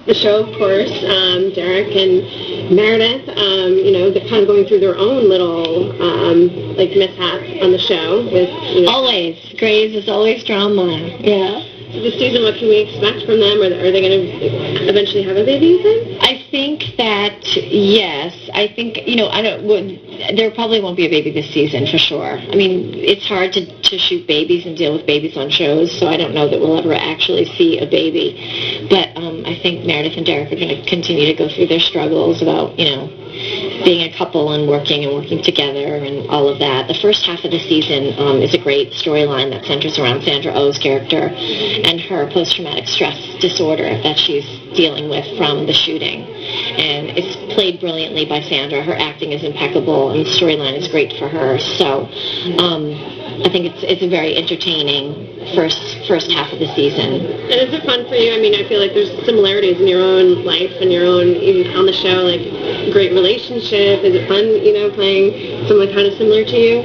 the show, of course, Derek and Meredith, they're kind of going through their own little, mishaps on the show. Always. Graves is always drama. Yeah. So this season, what can we expect from them? Are they going to eventually have a baby, you think? I think that, yes. I think, there probably won't be a baby this season, for sure. I mean, it's hard to shoot babies and deal with babies on shows, so I don't know that we'll ever actually see a baby. But I think Meredith and Derek are going to continue to go through their struggles about, being a couple and working together and all of that. The first half of the season is a great storyline that centers around Sandra Oh's character and her post-traumatic stress disorder that she's dealing with from the shooting. And it's played brilliantly by Sandra. Her acting is impeccable, and the storyline is great for her. So I think it's a very entertaining first half of the season. And is it fun for you? I mean, I feel like there's similarities in your own life and your own, even on the show, like great relationship. Is it fun, playing someone kind of similar to you?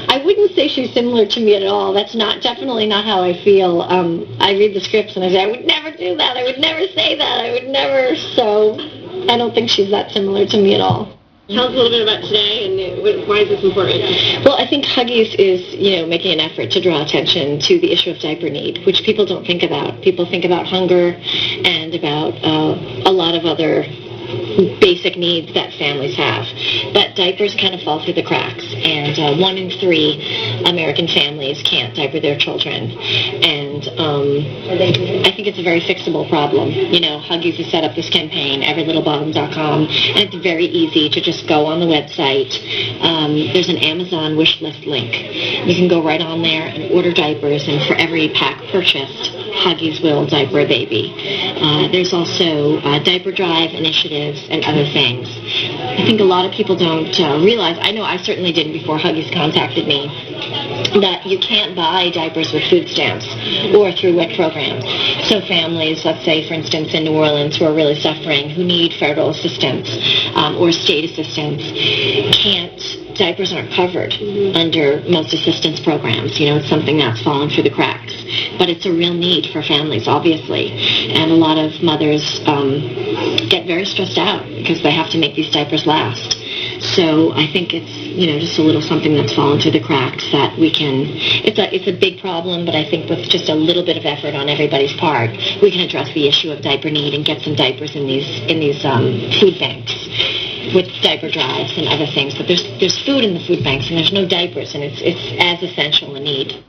I wouldn't say she's similar to me at all. That's definitely not how I feel. I read the scripts and I say, I would never do that. I would never say that. I would never. So I don't think she's that similar to me at all. Tell us a little bit about today and why is this important? Well, I think Huggies is, making an effort to draw attention to the issue of diaper need, which people don't think about. People think about hunger and about a lot of other basic needs that families have. But diapers kind of fall through the cracks, and 1 in 3 American families can't diaper their children. And I think it's a very fixable problem. Huggies has set up this campaign, everylittlebottom.com, and it's very easy to just go on the website. There's an Amazon wish list link. You can go right on there and order diapers, and for every pack purchased, Huggies will diaper a baby. There's also diaper drive initiatives and other things. I think a lot of people don't realize, I know I certainly didn't before Huggies contacted me, that you can't buy diapers with food stamps or through WIC programs. So families, let's say, for instance, in New Orleans who are really suffering, who need federal assistance or state assistance, diapers aren't covered under most assistance programs. It's something that's fallen through the cracks. But it's a real need for families, obviously. And a lot of mothers get very stressed out because they have to make these diapers last. So I think it's, just a little something that's fallen through the cracks that we can, it's a big problem, but I think with just a little bit of effort on everybody's part, we can address the issue of diaper need and get some diapers in these food banks with diaper drives and other things. But there's food in the food banks and there's no diapers, and it's as essential a need.